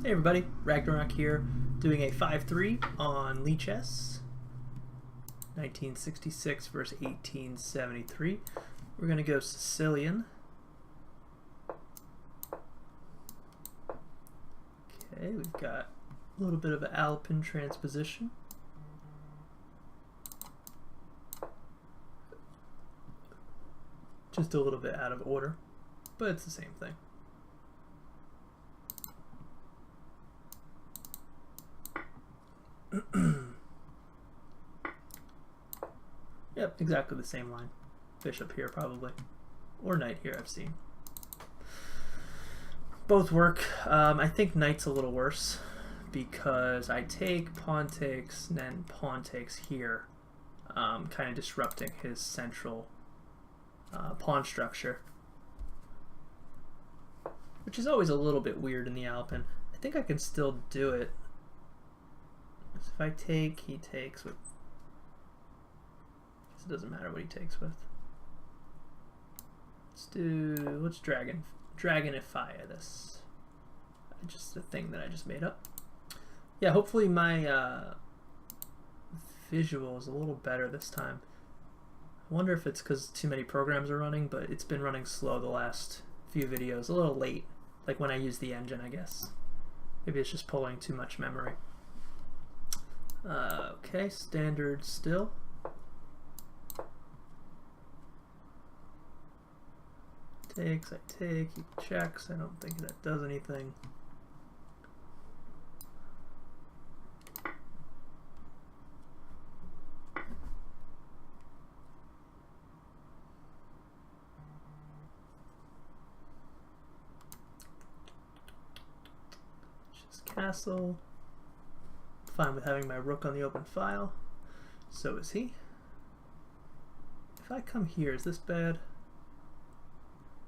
Hey everybody, Ragnarok here, doing a 5-3 on Lichess, 1966 versus 1873. We're going to go Sicilian. Okay, we've got a little bit of an Alapin transposition. Just a little bit out of order, but it's the same thing. Yep, exactly the same line. Bishop here probably, or knight here I've seen. Both work. I think knight's a little worse because I take, pawn takes, and then pawn takes here, kind of disrupting his central pawn structure, which is always a little bit weird in the Alapin. I think I can still do it. So if I take, he takes with. It doesn't matter what he takes with. Let's dragonify this. Just a thing that I just made up. Yeah, hopefully my visual is a little better this time. I wonder if it's because too many programs are running, but it's been running slow the last few videos. A little late, like when I use the engine, I guess. Maybe it's just pulling too much memory. Okay, standard still. Takes, I take, he checks. I don't think that does anything. Just castle. Fine with having my rook on the open file. So is he. If I come here, is this bad?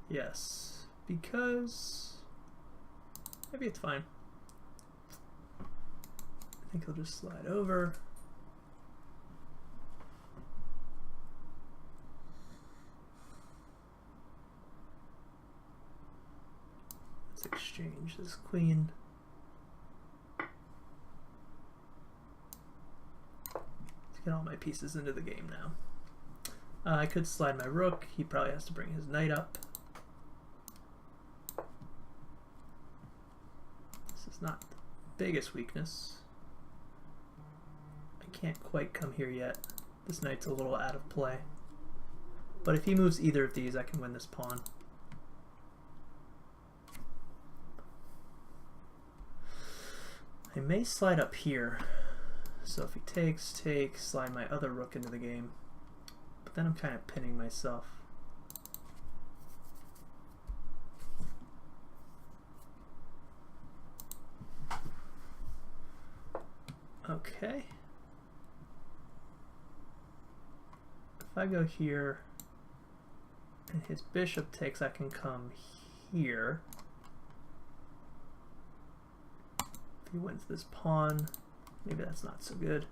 Yes, because maybe it's fine. I think he'll just slide over. Let's exchange this queen. Let's get all my pieces into the game now. I could slide my rook. He probably has to bring his knight up. Not the biggest weakness. I can't quite come here yet. This knight's a little out of play. But if he moves either of these, I can win this pawn. I may slide up here. So if he takes, slide my other rook into the game. But then I'm kind of pinning myself. Okay. If I go here and his bishop takes, I can come here. If he wins this pawn, maybe that's not so good.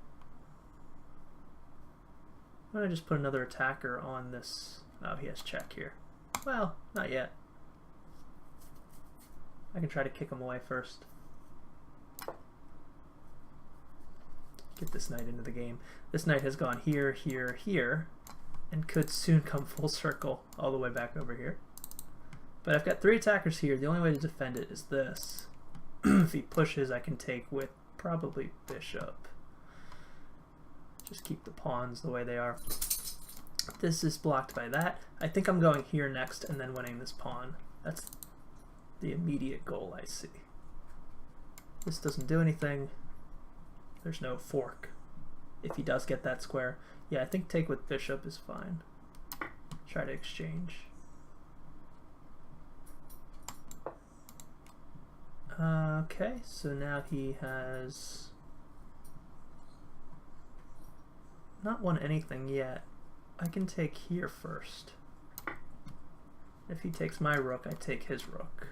Why don't I just put another attacker on this? Oh, he has check here. Well, not yet. I can try to kick him away first. Get this knight into the game. This knight has gone here, here, here, and could soon come full circle all the way back over here. But I've got 3 attackers here. The only way to defend it is this. If he pushes, I can take with probably bishop. Just keep the pawns the way they are. This is blocked by that. I think I'm going here next and then winning this pawn. That's the immediate goal I see. This doesn't do anything. There's no fork if he does get that square. Yeah, I think take with bishop is fine. Try to exchange. Okay, so now he has not won anything yet. I can take here first. If he takes my rook, I take his rook.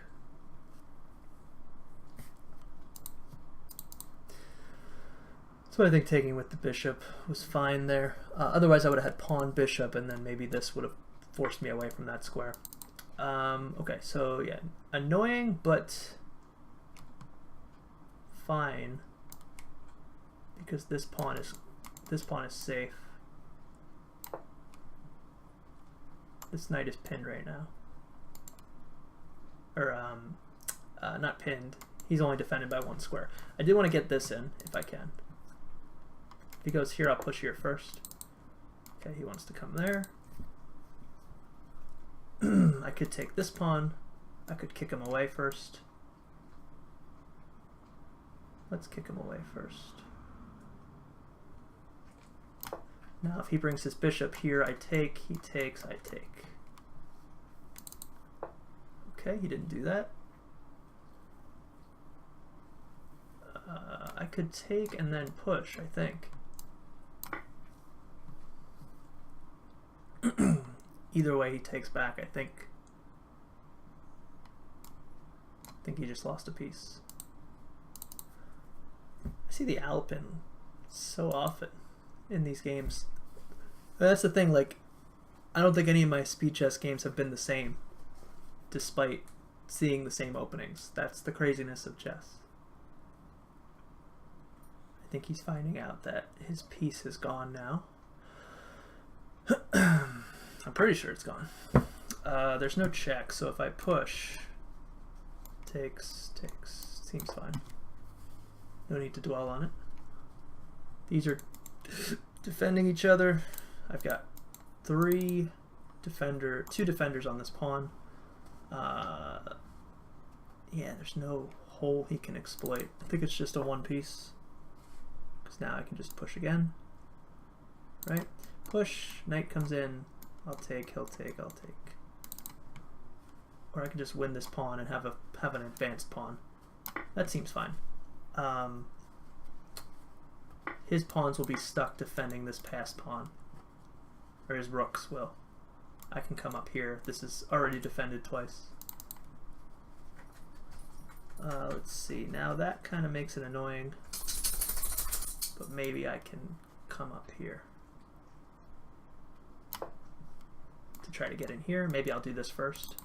So I think taking with the bishop was fine there. Otherwise I would have had pawn bishop and then maybe this would have forced me away from that square. Okay, so yeah, annoying, but fine because this pawn is safe. This knight is pinned right now. Or not pinned. He's only defended by 1 square. I do want to get this in if I can. If he goes here, I'll push here first. Okay, he wants to come there. I could take this pawn. I could kick him away first. Let's kick him away first. Now if he brings his bishop here, I take, he takes, I take. Okay, he didn't do that. I could take and then push, I think. Either way, he takes back, I think. I think he just lost a piece. I see the Alapin so often in these games. That's the thing, like, I don't think any of my speed chess games have been the same, despite seeing the same openings. That's the craziness of chess. I think he's finding out that his piece is gone now. I'm pretty sure it's gone. There's no check, so if I push, takes, seems fine. No need to dwell on it. These are defending each other. I've got two defenders on this pawn. Yeah, there's no hole he can exploit. I think it's just a one piece. Because now I can just push again. Right? Push, knight comes in, I'll take, he'll take, I'll take. Or I can just win this pawn and have an advanced pawn. That seems fine. His pawns will be stuck defending this passed pawn. Or his rooks will. I can come up here. This is already defended twice. Let's see. Now that kind of makes it annoying. But maybe I can come up here to try to get in here. Maybe I'll do this first.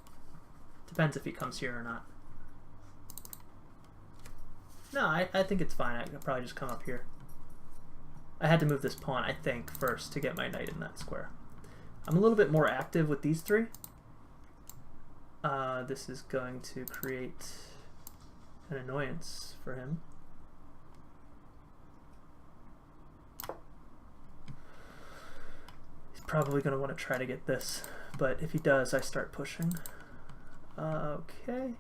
Depends if he comes here or not. No, I think it's fine. I can probably just come up here. I had to move this pawn, I think, first to get my knight in that square. I'm a little bit more active with these three. This is going to create an annoyance for him. He's probably going to want to try to get this, but if he does, I start pushing. Okay.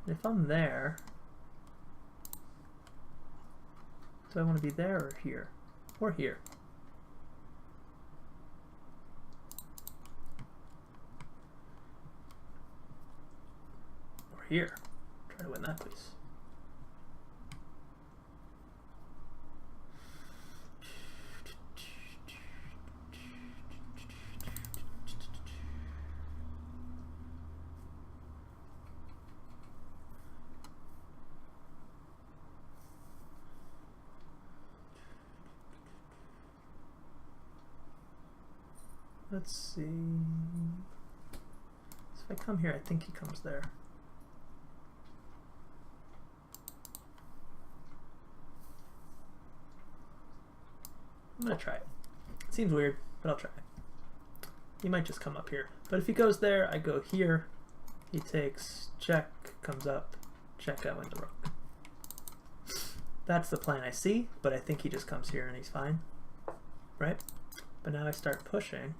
If I'm there, do I want to be there or here? Or here? Or here. Try to win that piece. Let's see. So if I come here, I think he comes there. I'm gonna try it. It seems weird, but I'll try it. He might just come up here. But if he goes there, I go here. He takes, check, comes up, check, I win the rook. That's the plan I see, but I think he just comes here and he's fine. Right? But now I start pushing.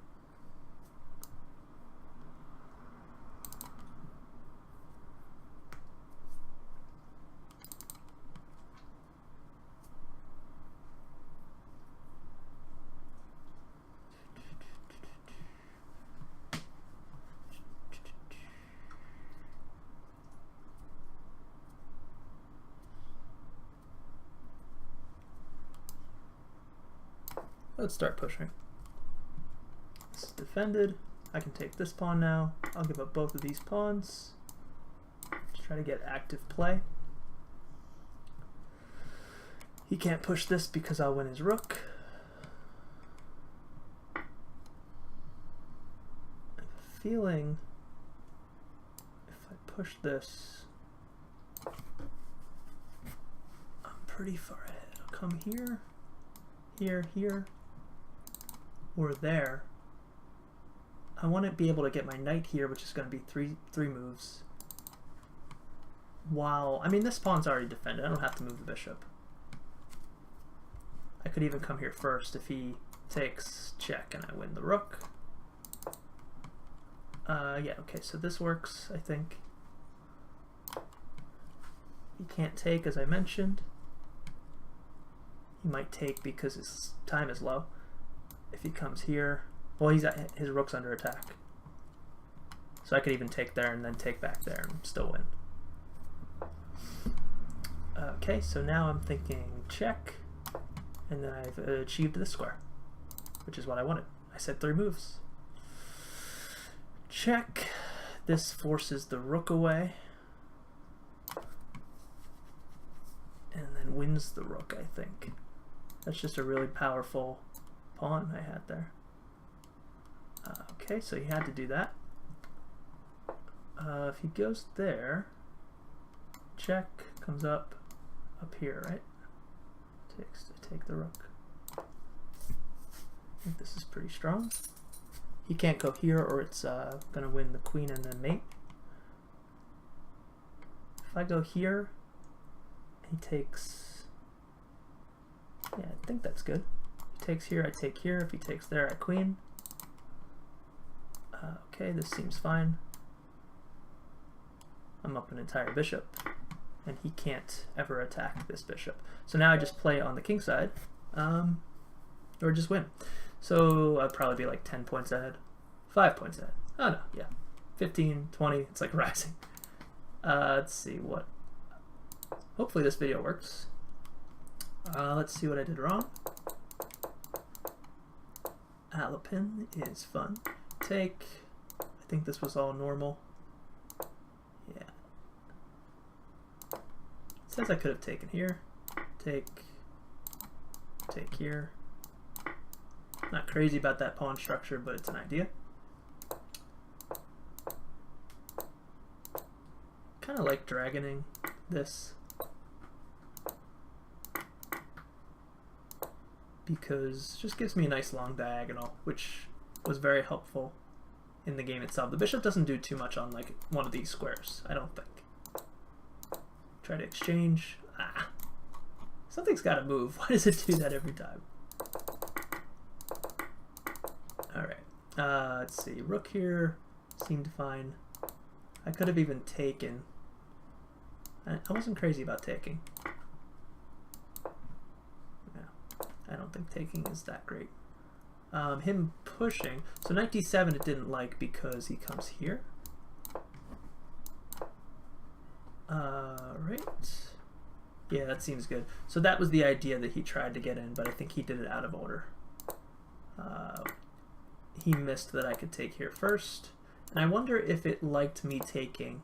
Let's start pushing. This is defended. I can take this pawn now. I'll give up both of these pawns. Just try to get active play. He can't push this because I'll win his rook. I have a feeling if I push this, pretty far ahead. I'll come here, here, here, or there. I want to be able to get my knight here, which is going to be three moves. While, I mean, this pawn's already defended. I don't have to move the bishop. I could even come here first if he takes check and I win the rook. Yeah, okay, so this works, I think. He can't take, as I mentioned. He might take because his time is low. If he comes here, well, his rook's under attack. So I could even take there and then take back there and still win. Okay, so now I'm thinking check, and then I've achieved this square, which is what I wanted. I said 3 moves. Check. This forces the rook away, and then wins the rook, I think. That's just a really powerful pawn I had there. Okay, so he had to do that. If he goes there, check, comes up here, right? Takes to take the rook. I think this is pretty strong. He can't go here or it's going to win the queen and then mate. If I go here, he takes... Yeah, I think that's good. He takes here, I take here. If he takes there, I queen. Okay, this seems fine. I'm up an entire bishop, and he can't ever attack this bishop. So now I just play on the king side, or just win. So I'd probably be like 10 points ahead, 5 points ahead. Oh no, yeah, 15, 20, it's like rising. Let's see what, hopefully this video works. Let's see what I did wrong. Alapin is fun. Take, I think this was all normal. Yeah. It says I could have taken here. Take here. Not crazy about that pawn structure, but it's an idea. Kind of like dragoning this, because it just gives me a nice long diagonal, which was very helpful in the game itself. The bishop doesn't do too much on like one of these squares, I don't think. Try to exchange. Ah, something's got to move. Why does it do that every time? All right. Let's see. Rook here seemed fine. I could have even taken. I wasn't crazy about taking. Yeah, I don't think taking is that great. Him pushing. So knight d7 it didn't like because he comes here. Right. Yeah, that seems good. So that was the idea that he tried to get in, but I think he did it out of order. He missed that I could take here first. And I wonder if it liked me taking.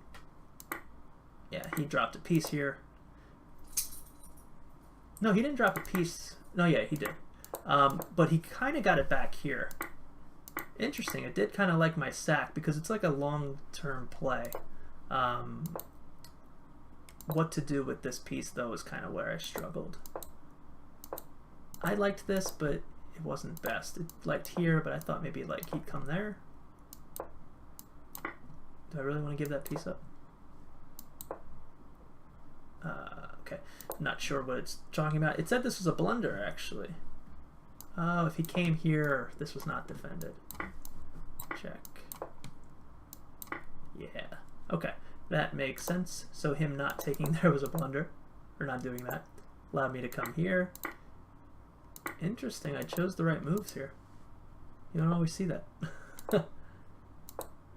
Yeah, he dropped a piece here. No, he didn't drop a piece. No, yeah, he did. But he kind of got it back here. Interesting. It did kind of like my sack because it's like a long-term play. What to do with this piece, though, is kind of where I struggled. I liked this, but it wasn't best. It liked here, but I thought maybe like he'd come there. Do I really want to give that piece up? Okay, not sure what it's talking about. It said this was a blunder, actually. Oh, if he came here, this was not defended. Check. Yeah. Okay, that makes sense. So him not taking there was a blunder, or not doing that. Allowed me to come here. Interesting, I chose the right moves here. You don't always see that.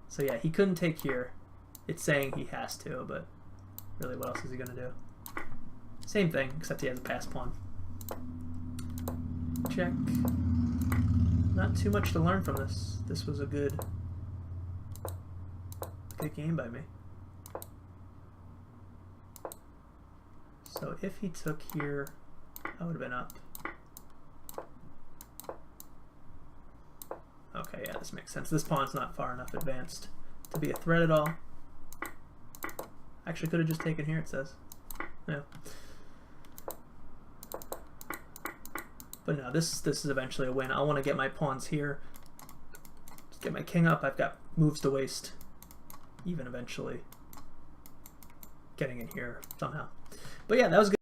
So yeah, he couldn't take here. It's saying he has to, but really what else is he going to do? Same thing, except he has a pass pawn. Check. Not too much to learn from this. This was a good game by me. So if he took here, I would have been up. Okay, yeah, this makes sense. This pawn's not far enough advanced to be a threat at all. Actually, could have just taken here, it says. Yeah. But no, this is eventually a win. I want to get my pawns here. Just get my king up. I've got moves to waste. Even eventually getting in here somehow. But yeah, that was good.